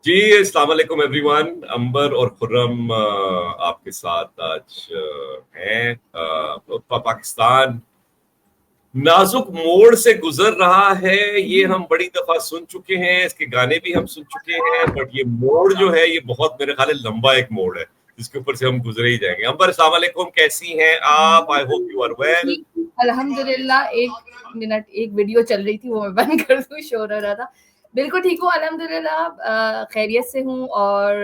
جی السلام علیکم every one. امبر اور خرم آپ کے ساتھ آج ہیں. پاکستان نازک موڑ سے گزر رہا ہے، یہ ہم بڑی دفعہ سن چکے ہیں، اس کے گانے بھی ہم سن چکے ہیں، بٹ یہ موڑ جو ہے یہ بہت میرے خیال ہے لمبا ایک موڑ ہے جس کے اوپر سے ہم گزرے ہی جائیں گے. امبر السلام علیکم، کیسی ہیں آپ؟ I hope you are well. الحمدللہ. ایک منٹ، ایک ویڈیو چل رہی تھی وہ میں بند کر دوں، شور ہو رہا تھا. بالکل ٹھیک ہوں الحمدللہ، خیریت سے ہوں. اور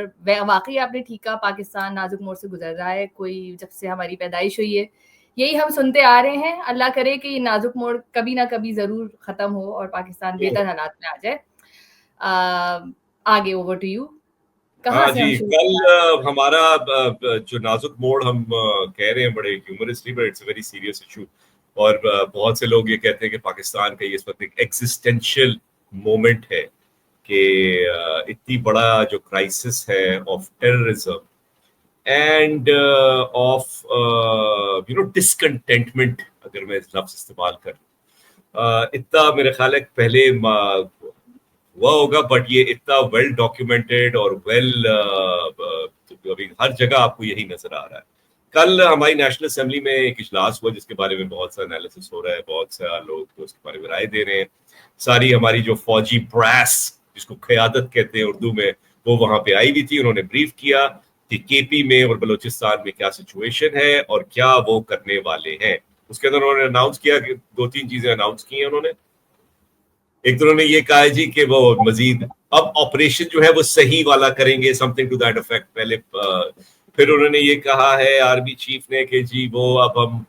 واقعی آپ نے ٹھیک کہا، پاکستان نازک موڑ سے گزر رہا ہے. کوئی جب سے ہماری پیدائش ہوئی ہے یہی ہم سنتے آ رہے ہیں. اللہ کرے کہ یہ نازک موڑ کبھی نہ کبھی ضرور ختم ہو اور پاکستان بہتر حالات میں آ جائے. آگے اوور ٹو یو. کہاں ہاں سے جی، ہم شروع کل ہمارا جو نازک موڑ ہم کہہ رہے ہیں بڑے humorously, but it's a very serious issue. اور بہت سے لوگ یہ کہتے ہیں کہ پاکستان کا یہ اس وقت ایک ایگزسٹینشیل مومنٹ ہے کہ اتنی بڑا جو کرائسس ہے of terrorism and of discontentment, اگر میں اس لفظ استعمال کروں، اتنا میرے خیال ہے پہلے ہوا ہوگا، بٹ یہ اتنا ویل ڈاکیومنٹڈ اور ویل ابھی ہر جگہ آپ کو یہی نظر آ رہا ہے. کل ہماری نیشنل اسمبلی میں ایک اجلاس ہوا جس کے بارے میں بہت سا انالیسس ہو رہا ہے، بہت سے لوگ اس کے بارے میں رائے دے رہے ہیں. ساری ہماری جو فوجی براس جس کو قیادت کہتے ہیں اردو میں، وہ وہاں پہ آئی ہوئی تھی. انہوں نے بریف کیا کہ کے پی میں اور بلوچستان میں کیا سچویشن ہے اور کیا وہ کرنے والے ہیں. اس کے اندر انہوں نے اناؤنس کیا کہ 2-3 چیزیں اناؤنس کی ہیں انہوں نے. ایک تو انہوں نے یہ کہا جی کہ وہ مزید اب آپریشن جو ہے وہ صحیح والا کریں گے، something to that effect. پہلے پھر انہوں نے یہ کہا ہے آرمی چیف نے کہ جی وہ اب ہم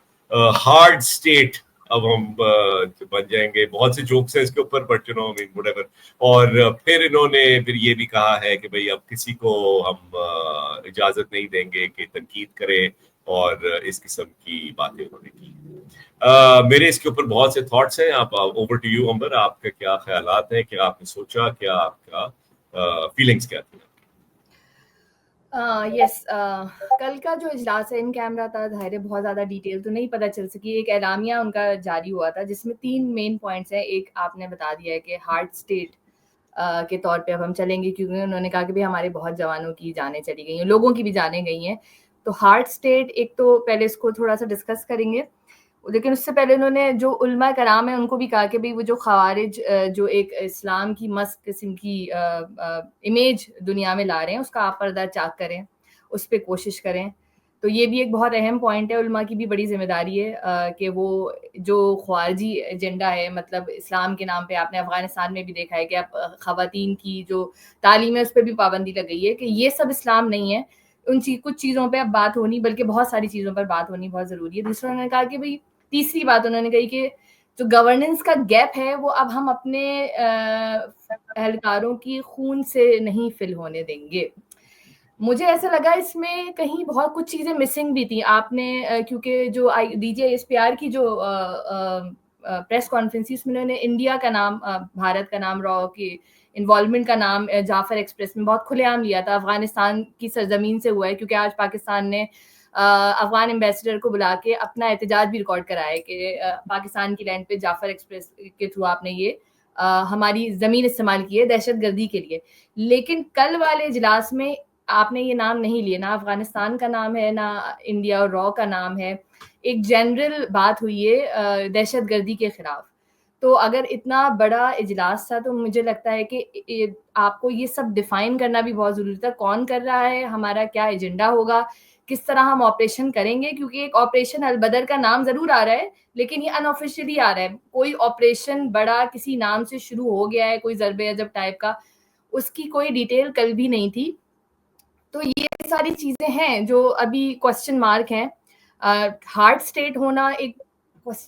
ہارڈ اسٹیٹ اب ہم بن جائیں گے. بہت سے جوکس ہیں اس کے اوپر، بٹ whatever. اور پھر انہوں نے پھر یہ بھی کہا ہے کہ بھئی اب کسی کو ہم اجازت نہیں دیں گے کہ تنقید کرے، اور اس قسم کی باتیں انہوں نے کی. میرے اس کے اوپر بہت سے تھاٹس ہیں. آپ اوور ٹو یو امبر، آپ کے کیا خیالات ہیں؟ کیا آپ نے سوچا؟ کیا آپ کا فیلنگز کیا تھی؟ یس، کل کا جو اجلاس ہے ان کیمرہ تھا، ظاہر ہے بہت زیادہ ڈیٹیل تو نہیں پتہ چل سکی. ایک اعلامیہ ان کا جاری ہوا تھا جس میں 3 مین پوائنٹس ہیں. ایک آپ نے بتا دیا ہے کہ ہارڈ اسٹیٹ کے طور پہ اب ہم چلیں گے، کیونکہ انہوں نے کہا کہ ہمارے بہت جوانوں کی جانیں چلی گئی ہیں، لوگوں کی بھی جانیں گئی ہیں. تو ہارڈ اسٹیٹ ایک تو پہلے اس کو تھوڑا سا ڈسکس کریں گے، لیکن اس سے پہلے انہوں نے جو علماء کرام ہیں ان کو بھی کہا کہ بھئی وہ جو خوارج جو ایک اسلام کی مست قسم کی امیج دنیا میں لا رہے ہیں اس کا آپ پردہ چاک کریں، اس پہ کوشش کریں. تو یہ بھی ایک بہت اہم پوائنٹ ہے. علماء کی بھی بڑی ذمہ داری ہے کہ وہ جو خارجی ایجنڈا ہے، مطلب اسلام کے نام پہ آپ نے افغانستان میں بھی دیکھا ہے کہ اب خواتین کی جو تعلیم ہے اس پہ بھی پابندی لگئی ہے، کہ یہ سب اسلام نہیں ہے. کچھ چیزوں پہ اب بات ہونی، بلکہ بہت ساری چیزوں پر بات ہونی بہت ضروری ہے. دوسرا انہوں نے کہا کہ بھئی تیسری بات انہوں نے کہی کہ جو گورننس کا گیپ ہے وہ اب ہم اپنے اہلکاروں کی خون سے نہیں فل ہونے دیں گے. مجھے ایسا لگا اس میں کہیں بہت کچھ چیزیں مسنگ بھی تھیں. آپ نے کیونکہ جو D G S P R کی جو پریس کانفرنس اس میں انہوں نے انڈیا کا نام، بھارت کا نام، را کی انوالومنٹ کا نام جعفر ایکسپریس میں بہت کھلے عام لیا تھا. افغانستان کی سرزمین سے ہوا ہے، کیونکہ آج پاکستان نے افغان ایمبیسڈر کو بلا کے اپنا احتجاج بھی ریکارڈ کرایا ہے کہ پاکستان کی لینڈ پہ جعفر ایکسپریس کے تھرو آپ نے یہ ہماری زمین استعمال کی ہے دہشت گردی کے لیے. لیکن کل والے اجلاس میں آپ نے یہ نام نہیں لیے، نہ افغانستان کا نام ہے، نہ انڈیا اور را کا نام ہے. ایک جنرل بات ہوئی ہے دہشت گردی کے خلاف. تو اگر اتنا بڑا اجلاس تھا تو مجھے لگتا ہے کہ آپ کو یہ سب ڈیفائن کرنا بھی بہت ضروری تھا. کون کر رہا ہے، ہمارا کیا ایجنڈا ہوگا، کس طرح ہم آپریشن کریں گے. کیونکہ ایک آپریشن البدر کا نام ضرور آ رہا ہے، لیکن یہ ان آفیشیلی آ رہا ہے. کوئی آپریشن بڑا کسی نام سے شروع ہو گیا ہے، کوئی ضرب عجب ٹائپ کا، اس کی کوئی ڈیٹیل کل بھی نہیں تھی. تو یہ ساری چیزیں ہیں جو ابھی کوسچن مارک ہیں. ہارڈ اسٹیٹ ہونا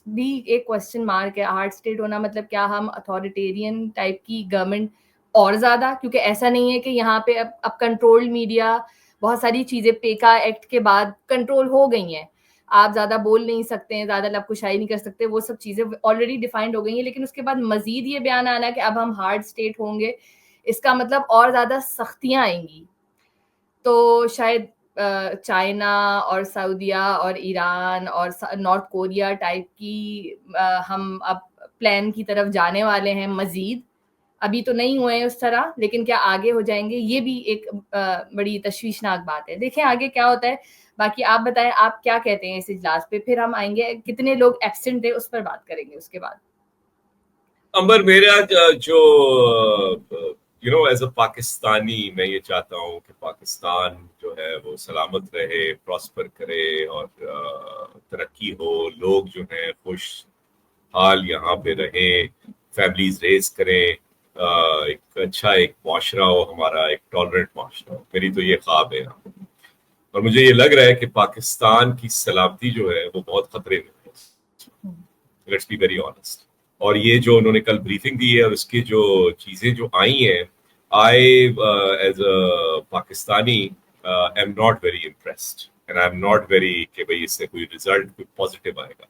بھی ایک کوسچن مارک ہے. ہارڈ اسٹیٹ ہونا مطلب کیا ہم اتھارٹیرین ٹائپ کی گورنمنٹ اور زیادہ، کیونکہ ایسا نہیں ہے کہ یہاں پہ اب کنٹرول میڈیا، بہت ساری چیزیں پیکا ایکٹ کے بعد کنٹرول ہو گئی ہیں. آپ زیادہ بول نہیں سکتے ہیں، زیادہ لب کشائی نہیں کر سکتے، وہ سب چیزیں آلریڈی ڈیفائنڈ ہو گئی ہیں. لیکن اس کے بعد مزید یہ بیان آنا کہ اب ہم ہارڈ اسٹیٹ ہوں گے، اس کا مطلب اور زیادہ سختیاں آئیں گی. تو شاید چائنا اور سعودیہ اور ایران اور نارتھ کوریا ٹائپ کی ہم اب پلان کی طرف جانے والے ہیں مزید. ابھی تو نہیں ہوئے ہیں اس طرح, لیکن کیا آگے ہو جائیں گے, یہ بھی ایک بڑی تشویشناک بات ہے. دیکھیں آگے کیا ہوتا ہے. باقی آپ بتائیں آپ کیا کہتے ہیں اس اجلاس پہ, پھر ہم آئیں گے کتنے لوگ ایبسنٹ تھے اس پر بات کریں گے اس کے بعد. امبر میرا جو ایز اے پاکستانی میں یہ چاہتا ہوں کہ پاکستان جو ہے وہ سلامت رہے, پراسپر کرے اور ترقی ہو, لوگ جو ہیں خوش حال یہاں پہ رہیں, فیملیز ریز کریں, ایک اچھا ایک معاشرہ ہو ہمارا, ایک ٹالرنٹ معاشرہ ہو. میری تو یہ خواب ہے, اور مجھے یہ لگ رہا ہے کہ پاکستان کی سلامتی جو ہے وہ بہت خطرے میں ہے. Let's be very honest. اور یہ جو انہوں نے کل بریفنگ دی ہے اور اس کی جو چیزیں جو آئی ہیں, I as a Pakistani am not very impressed and I am not very کہ بھائی اس سے کوئی ریزلٹ کوئی پازیٹیو آئے گا.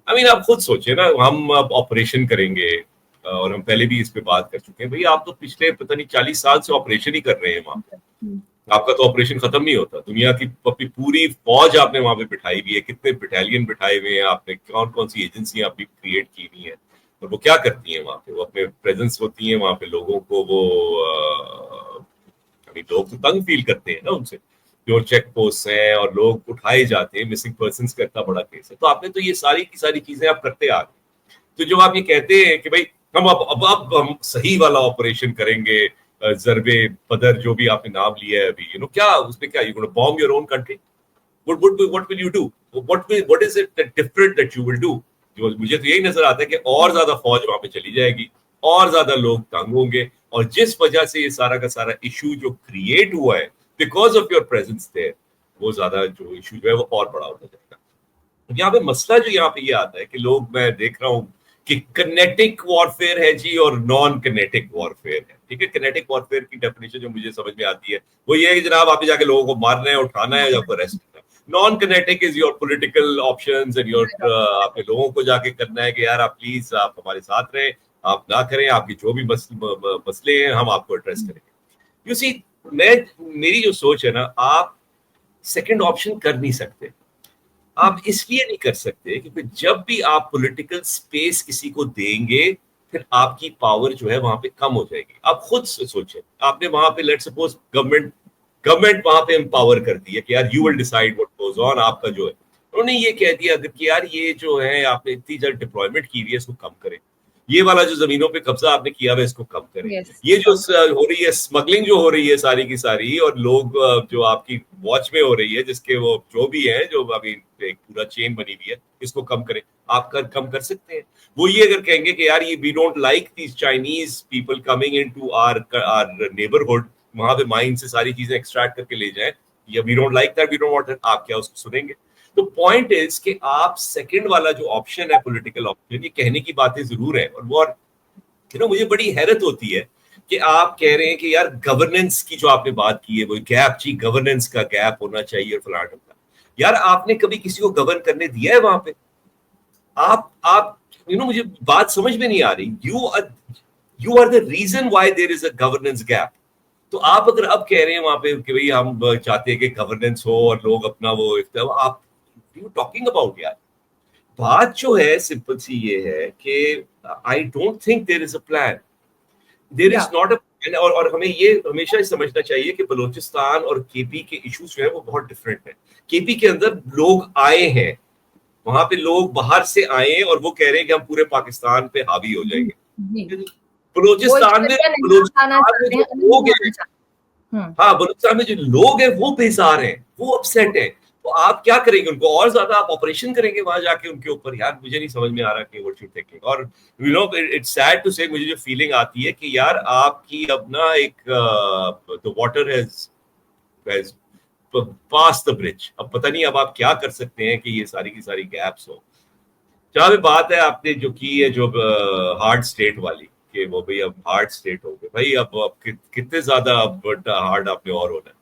آئی مین آپ خود سوچیں نا, ہم اب آپریشن کریں گے, اور ہم پہلے بھی اس پہ بات کر چکے ہیں, بھائی آپ تو پچھلے پتہ نہیں 40 سال سے آپریشن ہی کر رہے ہیں وہاں پہ. آپ کا تو آپریشن ختم نہیں ہوتا. دنیا کی پوری فوج آپ نے وہاں پہ بٹھائی ہوئی ہے, کتنے بٹالین بٹھائے ہوئے ہیں آپ نے, کون کون سی ایجنسیاں آپ نے کریٹ کی ہوئی ہیں, اور وہ کیا کرتی ہیں وہاں پہ. وہ اپنے پریزنس ہوتی ہیں وہاں پہ, لوگوں کو وہ لوگ تو تنگ فیل کرتے ہیں نا ان سے, جو چیک پوسٹ ہیں اور لوگ اٹھائے جاتے ہیں. مسنگ پرسنس کا اتنا بڑا کیس ہے, تو آپ نے تو یہ ساری کی ساری چیزیں آپ کرتے آ گئے. تو جو آپ یہ کہتے ہیں کہ بھائی ہم اب ہم صحیح والا آپریشن کریں گے, ضرب بدر جو بھی آپ نے نام لیا ہے ابھی, کیا اس میں کیا you gonna boom your own country, what will you do, what is it that different that you will do. جو مجھے تو یہی نظر آتا ہے کہ اور زیادہ فوج وہاں پہ چلی جائے گی, اور زیادہ لوگ تنگ ہوں گے, اور جس وجہ سے یہ سارا کا سارا ایشو جو کریٹ ہوا ہے because of your presence there, وہ زیادہ جو ایشو جو ہے وہ اور بڑا ہوتا جائے گا. یہاں پہ مسئلہ جو یہاں پہ یہ آتا ہے کہ لوگ, میں دیکھ رہا ہوں کہ کنیٹک وارفیئر ہے جی اور نان کنیٹک وارفیئر ہے. ٹھیک ہے, کنیٹک وارفیئر کی ڈیفینیشن جو مجھے سمجھ میں آتی ہے وہ یہ ہے کہ جناب آپ جا کے لوگوں کو مارنا ہے, اٹھانا ہے یا ریسٹ کرنا ہے. Non kinetic is your political options and your, آپ نے لوگوں کو جا کے کرنا ہے کہ یار آپ پلیز آپ ہمارے ساتھ رہیں, آپ نہ کریں, آپ کی جو بھی مسئلے ہیں ہم آپ کو ایڈریس کریں گے. یو سی, میری جو سوچ ہے نا, آپ سیکنڈ آپشن کر نہیں سکتے. آپ اس لیے نہیں کر سکتے کیونکہ جب بھی آپ پولیٹیکل اسپیس کسی کو دیں گے پھر آپ کی پاور جو ہے وہاں پہ کم ہو جائے گی. آپ خود سوچیں, آپ نے وہاں پہ لیٹ سپوز گورنمنٹ وہاں پہ امپاور کر دی ہے کہ یار you will decide what goes on, آپ کا جو ہے انہوں نے یہ کہہ دیا کہ یار یہ جو ہے آپ نے اتنی جلد ڈپلائمنٹ کی ہوئی ہے اس کو کم کریں, یہ والا جو زمینوں پہ قبضہ آپ نے کیا ہوا ہے اس کو کم کریں, یہ جو ہو رہی ہے اسمگلنگ جو ہو رہی ہے ساری کی ساری, اور لوگ جو آپ کی واچ میں ہو رہی ہے جس کے وہ جو بھی ہیں جو ابھی ایک پورا چین بنی ہوئی ہے, اس کو کم کریں. آپ کم کر سکتے ہیں. وہ یہ اگر کہیں گے کہ یار یہ we don't like these Chinese people coming into our neighbourhood, وہاں پہ مائن سے ساری چیزیں ایکسٹریکٹ کر کے لے جائیں, یا we don't like that, we don't want that, آپ کیا اس کو سنیں گے. تو پوائنٹ از کہ آپ سیکنڈ والا جو آپشن ہے پولیٹیکل آپشن, یہ کہنے کی باتیں ضرور ہیں, اور وہ مجھے بڑی حیرت ہوتی ہے کہ آپ کہہ رہے ہیں کہ یار گورننس کی جو آپ نے بات کی ہے وہ گیپ, جی گورننس کا گیپ ہونا چاہیے اور فلاں ڈھمکا. یار آپ نے کبھی کسی کو گورن کرنے دیا ہے وہاں پہ؟ آپ مجھے بات سمجھ میں نہیں آ رہی. You are the reason why there is a governance gap. تو آپ اگر اب کہہ رہے ہیں وہاں پہ کہ بھائی ہم چاہتے ہیں کہ گورننس ہو اور لوگ اپنا وہ آپ ٹاکنگ اباؤٹ, یار بات جو ہے سمپل سی یہ ہے کہ I don't think there is a plan. There is not a plan. اور ہمیں یہ ہمیشہ سمجھنا چاہیے کہ بلوچستان اور کے پی کے ایشوز جو ہیں وہ بہت ڈفرینٹ ہیں. کے پی کے اندر لوگ آئے ہیں, وہاں پہ لوگ باہر سے آئے ہیں اور وہ کہہ رہے ہیں کہ ہم پورے پاکستان پہ حاوی ہو جائیں گے. بلوچستان میں لوگ ہیں, ہاں بلوچستان میں جو لوگ ہیں وہ بیزار ہیں, وہ اپسیٹ ہیں. تو آپ کیا کریں گے ان کو, اور زیادہ آپ آپریشن کریں گے وہاں جا کے ان کے اوپر؟ یار مجھے نہیں سمجھ میں آ رہا کہ what you thinking. اور you know it's sad to say, مجھے جو فیلنگ آتی ہے کہ یار آپ کی اب نا ایک the water has passed the bridge. اب پتہ نہیں اب آپ کیا کر سکتے ہیں کہ یہ ساری کی ساری گیپس ہو. جہاں پہ بات ہے آپ نے جو کی ہے جو ہارڈ اسٹیٹ والی, کہ وہ بھائی اب ہارڈ اسٹیٹ ہو گئے, بھائی اب کتنے زیادہ اب ہارڈ آپ نے اور ہونا ہے,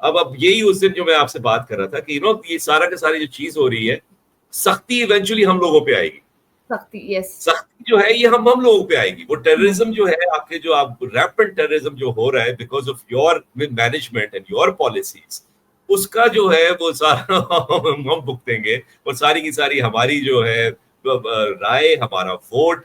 اب یہی اس دن جو میں آپ سے بات کر رہا تھا کہ یہ سارا کا ساری جو چیز ہو رہی ہے, سختی ایونچولی ہم لوگوں پہ آئے گی. سختی جو ہے یہ ہم لوگوں پہ آئے گی. وہ ٹیررزم جو ہے آپ کے, جو آپ ریپڈ ٹیررزم جو ہو رہا ہے because of your management and your policies, اس کا جو ہے وہ سارا ہم بھگتیں گے, اور ساری کی ساری ہماری جو ہے رائے, ہمارا vote,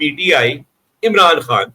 PTI, Imran Khan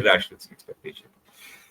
irrational expectation।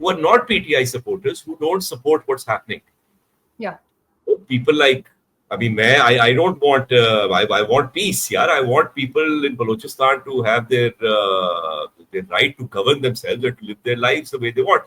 who are not PTI supporters who don't support what's happening. Yeah. People like, I mean, I don't want, I want peace, yaar. I want people in Balochistan to have their right to govern themselves and to live their lives the way they want.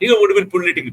It would have been politically,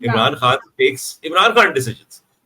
Imran Khan takes Imran Khan decisions.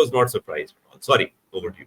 was not surprised. Sorry, over to you.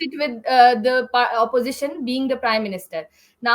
sit with the opposition being the prime minister. Now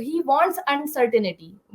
he wants uncertainty.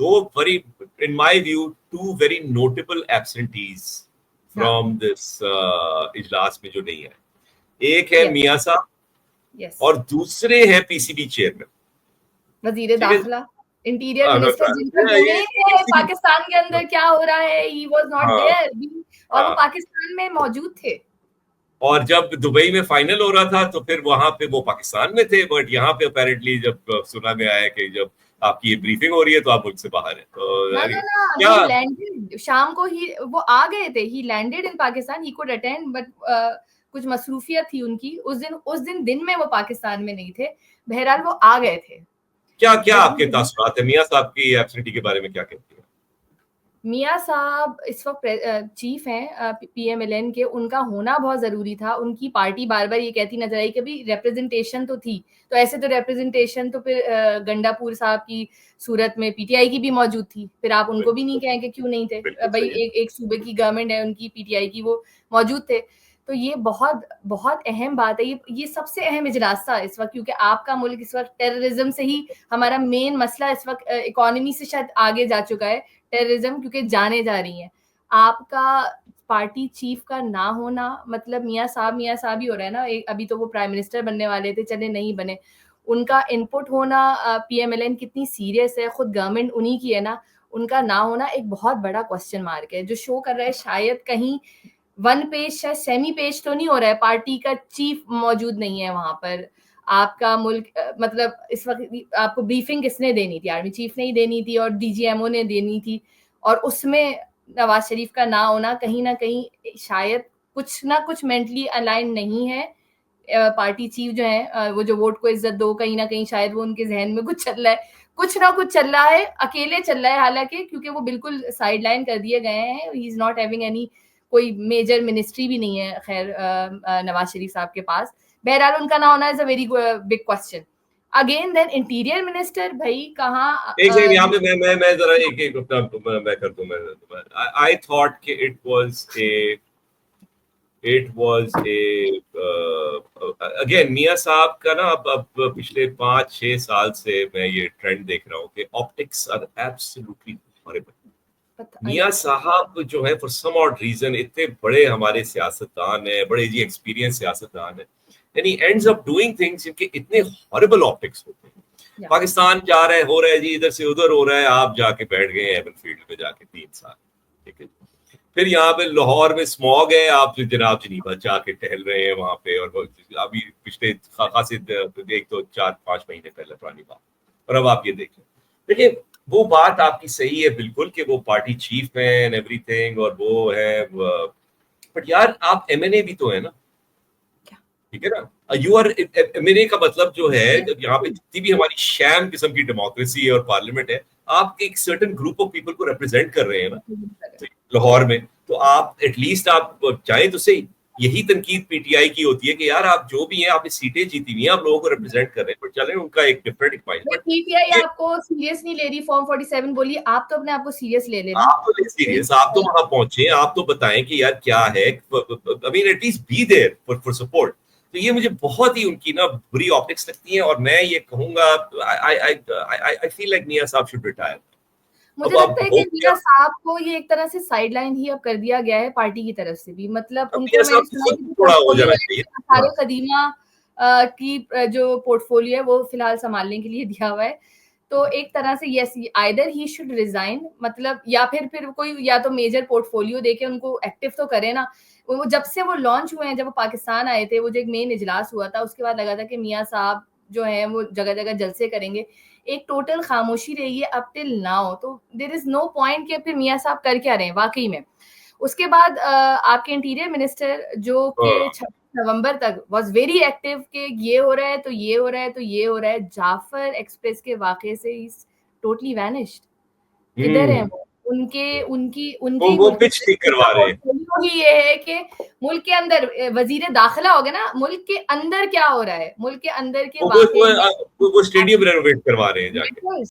2 very in my view 2 very notable absentees from this اجلاس میں جو نہیں ہے. ایک ہے میاں صاحب اور دوسرے ہیں پی سی بی چیئرمین, وزیر داخلہ, انٹیریئر منسٹر, جن کا ڈومین ہے پاکستان کے اندر کیا ہو رہا ہے. ہی واز ناٹ دیئر, اور وہ پاکستان میں موجود تھے. اور جب دبئی میں فائنل ہو رہا تھا تو پھر وہاں پہ وہ پاکستان میں تھے, بٹ یہاں پہ اپیرنٹلی جب سنا میں آیا کہ جب آپ کی یہ بریفنگ ہو رہی ہے تو آپ ملک سے باہر ہیں. تو کیا شام کو ہی وہ آ گئے تھے, he landed in Pakistan, he could attend, but کچھ مصروفیت تھی ان کی اس دن میں وہ پاکستان میں نہیں تھے. بہرحال وہ آ گئے تھے. کیا آپ کے تاثرات ہیں میاں صاحب کی ایبسنٹی کے بارے میں, کیا کہتے ہیں؟ میاں صاحب اس وقت چیف ہیں پی ایم ایل این کے, ان کا ہونا بہت ضروری تھا. ان کی پارٹی بار بار یہ کہتی نظر آئی کہ بھی ریپرزنٹیشن تو تھی, تو ایسے تو ریپرزنٹیشن تو پھر گنڈا پور صاحب کی صورت میں پی ٹی آئی کی بھی موجود تھی, پھر آپ ان کو بھی نہیں کہیں کہ کیوں نہیں تھے. بھائی ایک صوبے کی گورنمنٹ ہے, ان کی پی ٹی آئی کی وہ موجود تھے. تو یہ بہت بہت اہم بات ہے. یہ سب سے اہم اجلاس تھا اس وقت, کیونکہ آپ کا ملک اس وقت ٹیررزم سے ہی, ہمارا مین مسئلہ اس وقت اکانومی سے شاید آگے جا چکا ہے, ٹیررزم کیونکہ جانے جا رہی ہیں. آپ کا پارٹی چیف کا نہ ہونا مطلب میاں صاحب ہی ہو رہا ہے نا. ابھی تو وہ پرائم منسٹر بننے والے تھے, چلے نہیں بنے. ان کا ان پٹ ہونا, پی ایم ایل این کتنی سیریس ہے, خود گورنمنٹ انہی کی ہے نا, ان کا نہ ہونا ایک بہت بڑا کوسچن مارک ہے, جو شو کر رہا ہے شاید کہیں ون پیج, شاید سیمی پیج تو نہیں ہو رہا ہے, پارٹی کا چیف موجود نہیں ہے وہاں پر. آپ کا ملک مطلب اس وقت آپ کو بریفنگ کس نے دینی تھی؟ آرمی چیف نے ہی دینی تھی, اور ڈی جی ایم او نے دینی تھی, اور اس میں نواز شریف کا نہ ہونا کہیں نہ کہیں شاید کچھ نہ کچھ مینٹلی الائن نہیں ہے. پارٹی چیف جو ہیں, وہ جو ووٹ کو عزت دو, کہیں نہ کہیں شاید وہ ان کے ذہن میں کچھ چل رہا ہے, کچھ نہ کچھ چل رہا ہے, اکیلے چل رہا ہے حالانکہ, کیونکہ وہ بالکل سائڈ لائن کر دیے گئے ہیں. ہی از ناٹ ہیونگ اینی, کوئی میجر منسٹری بھی نہیں ہے خیر نواز شریف صاحب کے پاس. بہرحال ان کا نہ ہونا is a very big question. Again then interior minister, بھائی کہاں. ایک سیکنڈ یہاں پہ میں ذرا ایک میں کر دوں. I thought کہ it was a again میاں صاحب کا نا اب پچھلے 5-6 سال سے میں یہ ٹرینڈ دیکھ رہا ہوں کہ آپٹکس آر ایبسولوٹلی ہاربل. میاں صاحب جو ہے فار سم آڈ ریزن اتنے بڑے ہمارے سیاستدان ہیں, بڑے جی ایکسپیرینس سیاستدان ہیں, and he ends up doing things کہ اتنے ہاربل آپٹکس ہوتے ہیں. پاکستان جا رہا ہے, ہو رہا ہے جی, ادھر سے ادھر ہو رہا ہے, آپ جا کے بیٹھ گئے ایون فیلڈ پہ جا کے 3 سال, ٹھیک ہے. پھر یہاں پہ لاہور میں اسموگ ہے, آپ جناب جنیوا جا کے ٹہل رہے ہیں وہاں پہ, اور ابھی پچھلے خاصے 4-5 مہینے پہلے پرانی بات, اور اب آپ یہ دیکھیں. دیکھیں وہ بات آپ کی صحیح ہے بالکل کہ وہ پارٹی چیف ہیں اینڈ ایوری تھنگ, اور وہ ہے, بٹ یار آپ ایم این اے بھی تو ہے نا, ٹھیک ہے نا. یو آر ایم این اے کا مطلب جو ہے یہاں پہ جتنی بھی ہماری شیم قسم کی ڈیموکریسی ہے اور پارلیمنٹ ہے, آپ ایک سرٹن گروپ آف پیپل کو ریپرزینٹ کر رہے ہیں نا لاہور میں, تو آپ ایٹ لیسٹ آپ چاہیں تو صحیح. یہی تنقید پی ٹی آئی کی ہوتی ہے کہ یار آپ جو بھی ہیں, آپ نے سیٹیں جیتی ہوئی ہیں, آپ لوگوں کو ریپرزینٹ کر رہے ہیں, بٹ چلیں ان کا ایک ڈفرنٹ پی ٹی آئی آپ کو سیریس نہیں لے رہی. فارم 47 بولیے, آپ تو اپنے آپ کو سیریس لے لینا. آپ تو سیریس, آپ تو وہاں پہنچے, آپ تو بتائیں کہ یار کیا ہے, I mean at least be there for support. تو یہ مجھے بہت ہی ان کی نا بری آپٹکس لگتی ہیں, اور میں یہ کہوں گا I feel like میاں صاحب should retire. مجھے لگتا ہے کہ میاں صاحب کو یہ ایک طرح سے سائیڈ لائن ہی اب کر دیا گیا ہے پارٹی کی طرف سے بھی. مطلب ان کو میں نے سارے قدیمہ کی جو پورٹ فولیو ہے وہ فی الحال سنبھالنے کے لیے دیا ہوا ہے. تو ایک طرح سے یس, آئدر ہی شوڈ ریزائن, مطلب یا پھر کوئی یا تو میجر پورٹ فولیو دے کے ان کو ایکٹیو تو کرے نا. وہ جب سے وہ لانچ ہوئے ہیں, جب وہ پاکستان آئے تھے, وہ جو ایک مین اجلاس ہوا تھا, اس کے بعد لگا تھا کہ میاں صاحب جو ہیں وہ جگہ جگہ جلسے کریں گے. ایک ٹوٹل خاموشی رہی ہے اب ٹل ناؤ, تو دیر از نو پوائنٹ کہ پھر میاں صاحب کر کیا رہے ہیں واقعی میں. اس کے بعد آپ کے انٹیریئر منسٹر جو کہ 26 نومبر تک واز ویری ایکٹیو کہ یہ ہو رہا ہے تو یہ ہو رہا ہے تو یہ ہو رہا ہے, جعفر ایکسپریس کے واقعے سے ٹوٹلی وینشڈ. کدھر ہیں وہ؟ ان کی وہ پچ ٹھیک کروا رہے ہیں. ہی یہ ہے کہ ملک کے اندر وزیر داخلہ ہو گیا نا, ملک کے اندر کیا ہو رہا ہے, ملک کے اندر کے وہ اسٹیڈیم رینوویٹ کروا رہے ہیں جا کے.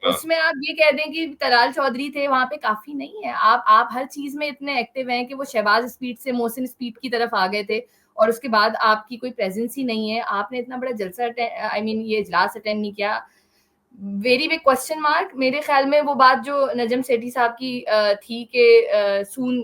اس میں آپ یہ کہہ دیں کہ ترال چودھری تھے وہاں پہ, کافی نہیں ہے. آپ ہر چیز میں اتنے ایکٹیو ہیں کہ وہ شہباز اسپیڈ سے محسن اسپیڈ کی طرف آ گئے تھے, اور اس کے بعد آپ کی کوئی پریزنس ہی نہیں ہے. آپ نے اتنا بڑا جلسہ یہ اجلاس اٹینڈ نہیں کیا. Very big question mark. میرے خیال میں وہ بات جو نجم سیٹھی صاحب کی تھی کہ سون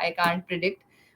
I can't predict,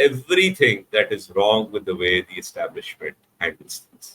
everything that is wrong with the way the establishment handles things.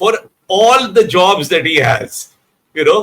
for all the jobs that he has, you know,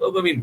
I mean,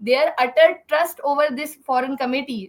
their utter trust over this foreign committee.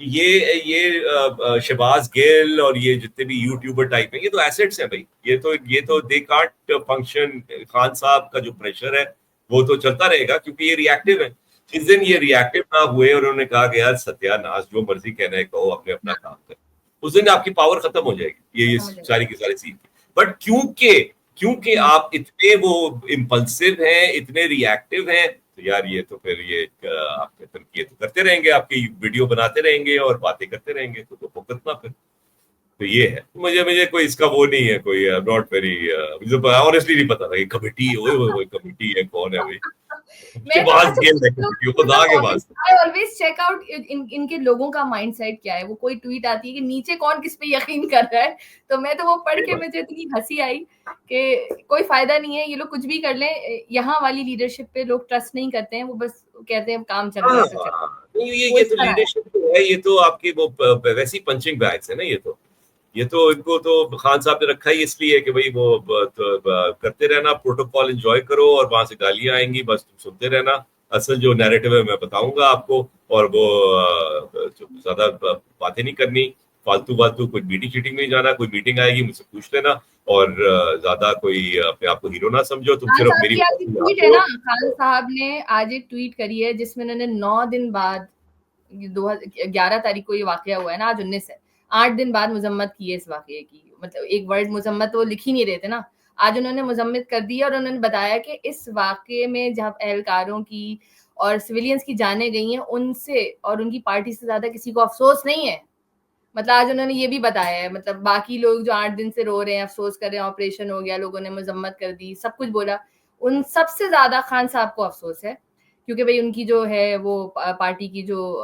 یہ شہباز گل اور یہ جتنے بھی YouTuber type ہیں یہ تو assets ہیں بھائی. یہ تو دے کانٹ فنکشن. خان صاحب کا جو پریشر ہے وہ تو چلتا رہے گا کیونکہ یہ ریئیکٹیو ہے. جس دن یہ ریئیکٹیو نہ ہوئے اور انہوں نے کہا کہ یار ستیہ ناس جو مرضی کہنا ہے کہو اپنے اپنا کام کریں, اس دن آپ کی پاور ختم ہو جائے گی. یہ ساری کی ساری چیز. بٹ کیونکہ آپ اتنے وہ امپلسو ہیں, اتنے ریئیکٹیو ہیں, تو یار یہ تو پھر یہ آپ کے تنقید کرتے رہیں گے, آپ کی ویڈیو بناتے رہیں گے اور باتیں کرتے رہیں گے, تو فوکس نہ پھر. تو یہ ہے. مجھے کوئی اس کا وہ نہیں ہے, کوئی ناٹ ویری آنیسٹلی نہیں پتا تھا کہ کمیٹی کمیٹی ہے کون ہے بھائی. ان کے لوگوں کا مائنڈ سیٹ کیا ہے. وہ کوئی ٹویٹ آتی ہے کہ نیچے کون کس پہ یقین کر رہا ہے, تو میں تو وہ پڑھ کے مجھے اتنی ہنسی آئی کہ کوئی فائدہ نہیں ہے, یہ لوگ کچھ بھی کر لیں. یہاں والی لیڈرشپ پہ لوگ ٹرسٹ نہیں کرتے ہیں, وہ بس کہتے ہیں کام چل رہا ہے. یہ تو لیڈرشپ ہے, یہ تو آپ کی وہ ویسی پنچنگ بیگس ہے نا. یہ تو ان کو تو خان صاحب نے رکھا ہی اس لیے کہ بھائی وہ کرتے رہنا, پروٹوکال انجوائے کرو اور وہاں سے گالیاں آئیں گی, بس تم سنتے رہنا. اصل جو نیریٹو ہے میں بتاؤں گا آپ کو, اور وہ زیادہ باتیں نہیں کرنی, فالتو کوئی میٹنگ شیٹنگ نہیں جانا. کوئی میٹنگ آئے گی مجھ سے پوچھ لینا, اور زیادہ کوئی اپنے آپ کو ہیرو نہ سمجھو تم. صرف میری ٹویٹ ہے نا, خان صاحب نے آج ایک ٹویٹ کری ہے جس میں انہوں نے 9 دن بعد 11 تاریخ کو یہ واقعہ ہوا ہے نا, آج 19 ہے, 8 دن بعد مذمت کی ہے اس واقعے کی. مطلب ایک ورڈ مذمت وہ لکھ ہی نہیں رہے تھے نا, آج انہوں نے مذمت کر دی. اور انہوں نے بتایا کہ اس واقعے میں جب اہلکاروں کی اور سویلینز کی جانیں گئی ہیں, ان سے اور ان کی پارٹی سے زیادہ کسی کو افسوس نہیں ہے. مطلب آج انہوں نے یہ بھی بتایا ہے, مطلب باقی لوگ جو 8 دن سے رو رہے ہیں, افسوس کر رہے ہیں, آپریشن ہو گیا, لوگوں نے مذمت کر دی, سب کچھ بولا, ان سب سے زیادہ خان صاحب کو افسوس ہے. کیونکہ بھائی ان کی جو ہے وہ پارٹی کی جو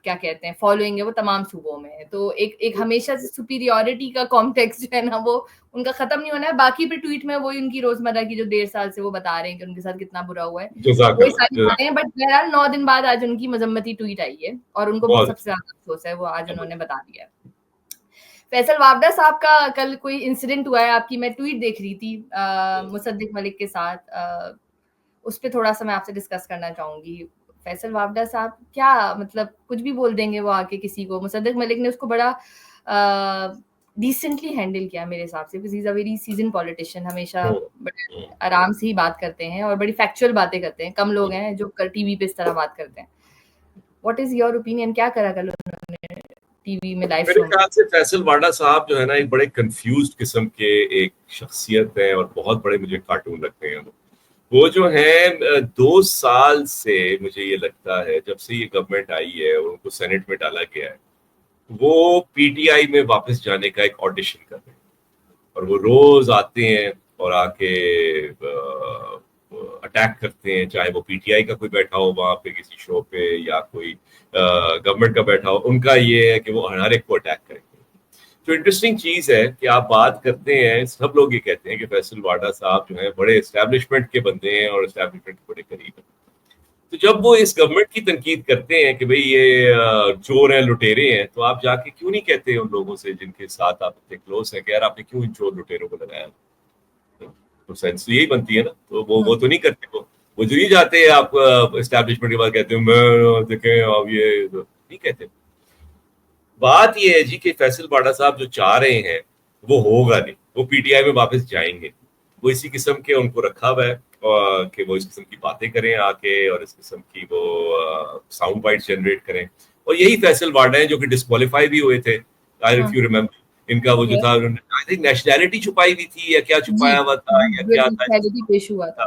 کیا کہتے ہیں فالوئنگ ہے وہ تمام صوبوں میں ہے. تو ایک ہمیشہ سے سپیریورٹی کا کمپلیکس جو ہے نا وہ ان کا ختم نہیں ہونا ہے. باقی پہ ٹویٹ میں وہی ان کی روزمرہ کی جو 1.5 سال سے وہ بتا رہے ہیں کہ ان کے ساتھ کتنا برا ہوا ہے, وہی ساری باتیں ہیں. بٹ بہرحال 9 دن بعد آج ان کی مذمتی ٹویٹ آئی ہے اور ان کو سب سے زیادہ افسوس ہے, وہ آج انہوں نے بتا دیا ہے. فیصل وابڈا صاحب کا کل کوئی انسیڈنٹ ہوا ہے آپ کی, میں ٹویٹ دیکھ رہی تھی مصدق ملک کے ساتھ, اس پہ تھوڑا سا میں آپ سے ڈسکس کرنا چاہوں گی. فیصل وابڈا صاحب کیا مطلب کچھ بھی بول دیں گے وہ آ کے کسی کو. مصدق ملک نے اس کو بڑا ڈیسنٹلی ہینڈل کیا میرے حساب سے, because he is a very season politician. ہمیشہ بڑے آرام سے ہی بات کرتے ہیں اور بڑی فیکچوئل باتیں کرتے ہیں. کم لوگ ہیں جو ٹی وی پہ اس طرح بات کرتے ہیں. واٹ از یور اوپینین, کیا کرا کل انہوں نے ٹی وی میں لائیو شو میں؟ میرے خیال سے فیصل واڈا صاحب جو ہے نا ایک بڑے کنفیوزڈ قسم کے ایک شخصیت ہیں, اور بہت بڑے مجھے کارٹون لگتے ہیں. وہ جو ہیں 2 سال سے مجھے یہ لگتا ہے جب سے یہ گورنمنٹ آئی ہے اور ان کو سینٹ میں ڈالا گیا ہے, وہ پی ٹی آئی میں واپس جانے کا ایک آڈیشن کر رہے ہیں. اور وہ روز آتے ہیں اور آ کے اٹیک کرتے ہیں, چاہے وہ پی ٹی آئی کا کوئی بیٹھا ہو وہاں پہ کسی شو پہ یا کوئی گورنمنٹ کا بیٹھا ہو. ان کا یہ ہے کہ وہ ہر ایک کو اٹیک کریں گے. جو انٹرسٹنگ چیز ہے کہ آپ بات کرتے ہیں, سب لوگ یہ کہتے ہیں کہ فیصل واڈا صاحب جو ہیں بڑے اسٹیبلشمنٹ کے بندے ہیں اور اسٹیبلشمنٹ کے بڑے قریب ہیں. تو جب وہ اس گورنمنٹ کی تنقید کرتے ہیں کہ بھئی یہ چور ہیں, لٹیرے ہیں, تو آپ جا کے کیوں نہیں کہتے ان لوگوں سے جن کے ساتھ آپ اتنے کلوز ہیں کہ یار آپ نے کیوں ان چور لٹیروں کو لگایا؟ تو سینس یہی بنتی ہے نا. تو وہ تو نہیں کرتے. وہ جو نہیں جاتے ہیں آپ اسٹیبلشمنٹ کے بعد کہتے ہیں میں دیکھیں اب یہ نہیں کہتے. بات یہ ہے جی کہ فیصل واڈا صاحب جو چاہ رہے ہیں وہ ہوگا نہیں. وہ پی ٹی آئی میں واپس جائیں گے. وہ اسی قسم کے ان کو رکھا ہوا ہے کہ وہ اس قسم کی باتیں کریں آ کے, اور اس قسم کی وہ ساؤنڈ بائٹس جنریٹ کریں. اور یہی فیصل واڈا ہیں جو کہ ڈسکوالیفائی بھی ہوئے تھے. اف یو ریممبر, ان کا وہ جو تھا نیشنلٹی چھپائی ہوئی تھی یا کیا چھپایا ہوا تھا یا کیا تھا.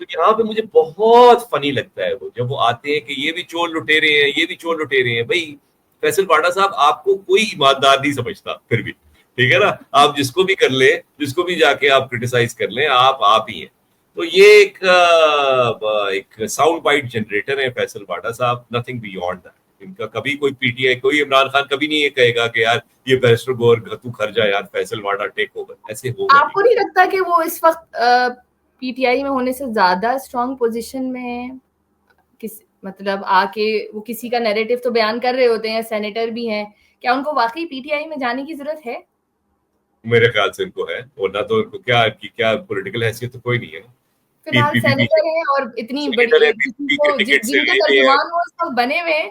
تو یہاں پہ مجھے بہت فنی لگتا ہے وہ جب وہ آتے ہیں کہ یہ بھی چور لٹیرے ہیں, یہ بھی چور لٹیرے ہیں. بھائی فیصل واڈا صاحب آپ کو کوئی ایماندار نہیں سمجھتا پھر بھی, ٹھیک ہے نا. آپ جس کو بھی کر لیں, جس کو بھی جا کے آپ کرٹیسائز کر لیں, آپ ہی ہیں. تو یہ ایک ساؤنڈ بائٹ جنریٹر ہے فیصل واڈا صاحب, نتھنگ بیونڈ دیٹ. ان کا کبھی کوئی پی ٹی آئی, کوئی عمران خان کبھی نہیں یہ کہے گا کہ یار یہ بیرسٹر گور تو گھر جا یار, فیصل واڈا ٹیک اوور. ایسے ہوگا. آپ کو نہیں لگتا کہ وہ اس وقت پی ٹی آئی میں ہونے سے زیادہ اسٹرانگ پوزیشن میں ہے؟ مطلب آ کے وہ کسی کا نیریٹو تو بیان کر رہے ہوتے ہیں, سینیٹر بھی ہیں, کیا ان کو واقعی پی ٹی آئی میں جانے کی ضرورت ہے؟ میرے خیال سے ان کو ہے, ورنہ تو ان کو کیا پولیٹیکل حیثیت تو کوئی نہیں ہے. فی الحال سینیٹر ہیں اور اتنی بڑی جن کے ترجمان وہ اس وقت بنے ہوئے ہیں,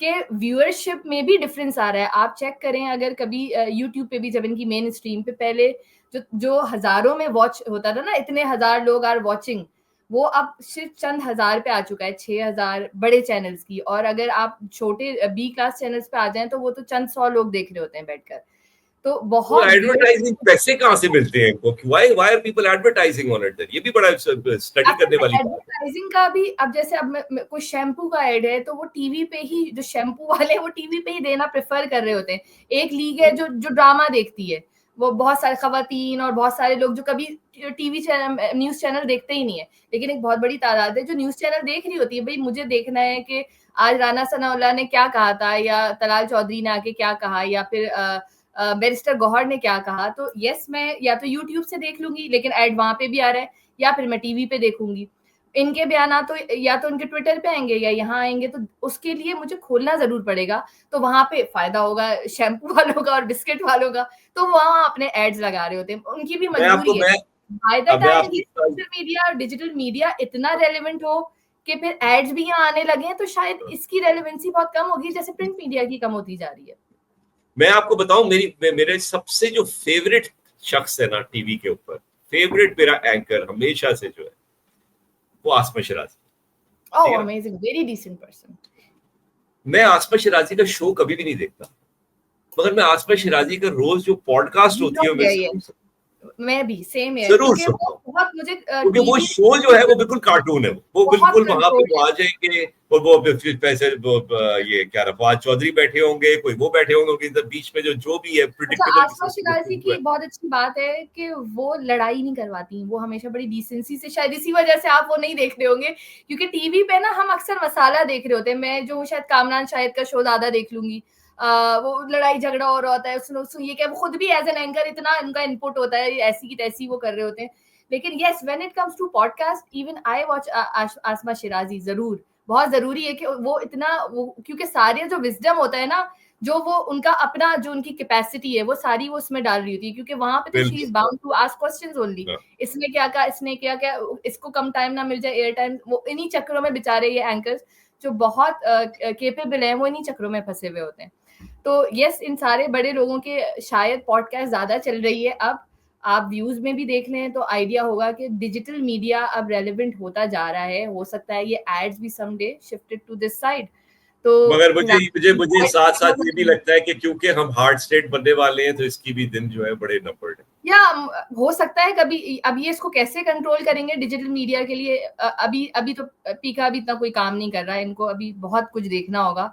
کہ ویورشپ میں بھی ڈفرینس آ رہا ہے. آپ چیک کریں اگر کبھی یوٹیوب پہ بھی جب ان کی مین اسٹریم پہ پہلے جو ہزاروں میں واچ ہوتا تھا نا, اتنے ہزار لوگ آر واچنگ, وہ اب صرف چند ہزار پہ آ چکا ہے, 6,000 بڑے چینلز کی. اور اگر آپ چھوٹے بی کلاس چینلز پہ آ جائیں تو وہ تو چند 100 لوگ دیکھ رہے ہوتے ہیں بیٹھ کر. تو بہت ایڈورٹائزنگ پیسے کہاں سے ملتے ہیں ان کو, why are people advertising on it? یہ بھی بڑا اسٹڈی کرنے والی بات ہے. ایڈورٹائزنگ کا بھی, اب جیسے اب کوئی شیمپو کا ایڈ ہے تو وہ ٹی وی پہ ہی, جو شیمپو والے وہ ٹی وی پہ ہی دینا پریفر کر رہے ہوتے ہیں. ایک لیگ ہے جو ڈرامہ دیکھتی ہے, وہ بہت سارے خواتین اور بہت سارے لوگ جو کبھی T V channel news channel دیکھتے ہی نہیں ہے, لیکن ایک بہت بڑی تعداد ہے جو نیوز چینل دیکھ رہی ہوتی ہے. بھائی مجھے دیکھنا ہے کہ آج رانا ثناء اللہ نے کیا کہا تھا, یا طلال چودھری نے آ کے کیا کہا, یا پھر بیرسٹر گوہر نے کیا کہا. تو یس میں یا تو یوٹیوب سے دیکھ لوں گی, لیکن ایڈ وہاں پہ بھی آ رہا ہے, یا پھر میں ٹی وی پہ دیکھوں گی. ان کے بیانات تو یا تو ان کے ٹویٹر پہ آئیں گے یا یہاں آئیں گے, تو اس کے لیے مجھے کھولنا ضرور پڑے گا. تو وہاں پہ فائدہ ہوگا شیمپو والوں کا اور بسکٹ والوں کا, تو وہاں اپنے ایڈز لگا رہے ہوتے ہیں. ان کی بھی مجبوری ہے. By the time social media اور ڈیجیٹل میڈیا اتنا ریلیونٹ ہو کہ پھر ایڈز بھی یہاں آنے لگے ہیں, تو شاید اس کی ریلیونسی بہت کم ہوگی, جیسے پرنٹ میڈیا کی کم ہوتی جا رہی ہے. میں آپ کو بتاؤں, میرے سب سے جو فیوریٹ شخص ہے نا ٹی وی کے اوپر, فیوریٹ میرا اینکر ہمیشہ سے جو ہے وہ آصمہ Shirazi. Oh, amazing, very decent person. میں آصمہ شیرازی کا شو کبھی بھی نہیں دیکھتا, مگر میں آصمہ شیرازی کا روز جو پوڈ کاسٹ ہوتی ہے میں بھی سیم ہے, ضرور کیونکہ سنتا وہ ہوں, بہت مجھے کیونکہ وہ شو جو ہے وہ بالکل کارٹون ہے. وہ بالکل وہاں پہ وہ آ جائیں گے اور وہ پیسے یہ کیا رفعت چودھری بیٹھے ہوں گے, کوئی وہ بیٹھے ہوں گے, بیچ میں جو بھی ہے آصمہ شیرازی کی بہت اچھی بات ہے کہ وہ لڑائی نہیں کرواتی, وہ ہمیشہ بڑی ڈیسنسی سے, شاید اسی وجہ سے آپ وہ نہیں دیکھ رہے ہوں گے, کیونکہ ٹی وی پہ نا ہم اکثر مسالہ دیکھ رہے ہوتے ہیں. میں جو شاید کامران شاہد کا شو زیادہ دیکھ لوں گی, وہ لڑائی جھگڑا ہو رہا ہوتا ہے, اس یہ کہ وہ خود بھی ایز این اینکر اتنا ان کا انپٹ ہوتا ہے, ایسی کی تیسی وہ کر رہے ہوتے ہیں. لیکن yes when it comes to podcast, even I watch Asma Shirazi. ضرور بہت ضروری ہے کہ وہ اتنا, کیونکہ سارے جو وزڈم ہوتا ہے نا, جو وہ ان کا اپنا جو ان کی کیپیسٹی ہے وہ ساری وہ اس میں ڈال رہی ہوتی ہے, کیونکہ وہاں پہ تو she is bound to ask questions only. اس نے کیا کہا, اس نے کیا کیا, اس کو کم ٹائم نہ مل جائے ایئر ٹائم, وہ انہی چکروں میں بےچارے یہ اینکرز جو بہت کیپیبل ہیں وہ انہی چکروں میں پھنسے ہوئے ہوتے ہیں. تو یس ان سارے بڑے لوگوں کے شاید پوڈ کاسٹ زیادہ چل رہی ہے. اب آپ ویوز میں بھی دیکھ لیں تو آئیڈیا ہوگا کہ ڈیجیٹل میڈیا اب ریلیونٹ ہوتا جا رہا ہے. ہو سکتا ہے یہ ایڈز بھی some day shifted to this side. تو مگر مجھے ساتھ ساتھ یہ بھی لگتا ہے کہ کیونکہ ہم ہارڈ اسٹیٹ بننے والے ہیں تو اس کی بھی دن جو ہے بڑے نمبرڈ ہیں. یا ہو سکتا ہے کبھی, اب یہ اس کو کیسے کنٹرول کریں گے ڈیجیٹل میڈیا کے لیے, ابھی تو پیکا ابھی اتنا کوئی کام نہیں کر رہا ہے, ان کو ابھی بہت کچھ دیکھنا ہوگا.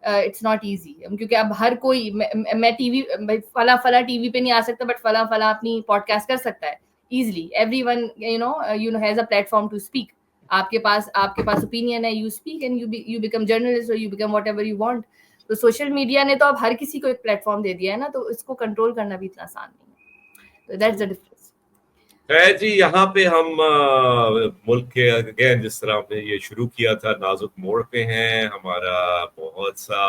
اٹس ناٹ ایزی, کیونکہ اب ہر کوئی, میں ٹی وی فلاں ٹی وی پہ نہیں آ سکتا, بٹ فلاں اپنی پوڈ کاسٹ کر سکتا ہے easily. Everyone has a platform to speak. آپ کے پاس اوپینین ہے, you speak and you become journalist اور you become whatever you want. تو سوشل میڈیا نے تو اب ہر کسی کو ایک پلیٹ فارم دے دیا ہے نا, تو اس کو کنٹرول کرنا بھی اتنا آسان نہیں ہے. تو دیٹس دی ڈفرنس. ہے جی, یہاں پہ ہم ملک کے اگین جس طرح ہم نے یہ شروع کیا تھا نازک موڑ پہ ہیں. ہمارا بہت سا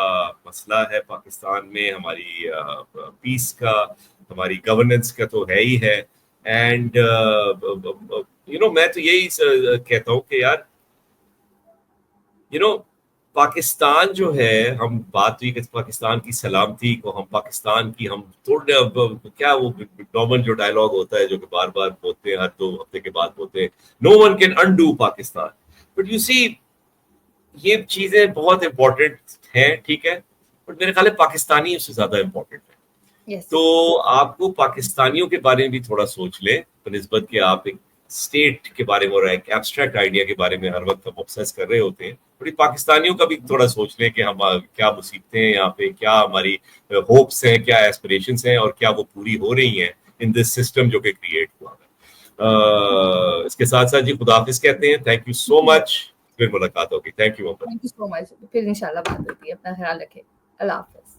مسئلہ ہے پاکستان میں, ہماری پیس کا, ہماری گورننس کا تو ہے ہی ہے. اینڈ میں تو یہی کہتا ہوں کہ یار پاکستان جو ہے, ہم بات ہوئی کہ پاکستان کی سلامتی کو, ہم پاکستان کی, ہم تھوڑے کیا وہ ڈومن جو ڈائلاگ ہوتا ہے جو کہ بار بار بولتے ہیں, ہر 2 ہفتے کے بعد بولتے ہیں, no one can undo Pakistan. But you see یہ چیزیں بہت امپورٹنٹ ہیں, ٹھیک ہے, بٹ میرے خیال ہے پاکستانی اس سے زیادہ امپورٹنٹ ہے. تو آپ کو پاکستانیوں کے بارے میں بھی تھوڑا سوچ لیں بنسبت کہ آپ ایک اسٹیٹ کے بارے میں اور ایک ایبسٹریکٹ آئیڈیا کے بارے میں ہر وقت ہم آبسیس کر رہے ہوتے ہیں. تھوڑی پاکستانیوں کا بھی تھوڑا سوچ لیں کہ ہم کیا مصیبتیں ہیں یہاں پہ, کیا ہماری ہوپس ہیں, کیا ایسپریشنس ہیں, اور کیا وہ پوری ہو رہی ہیں ان دس سسٹم جو کہ کریٹ ہوا ہے. اس کے ساتھ ساتھ جی خدا حافظ کہتے ہیں. تھینک یو سو مچ, پھر ملاقات ہوگی. تھینک یو سو مچ, پھر انشاءاللہ بات ہوتی ہے. اپنا خیال رکھیں. اللہ حافظ.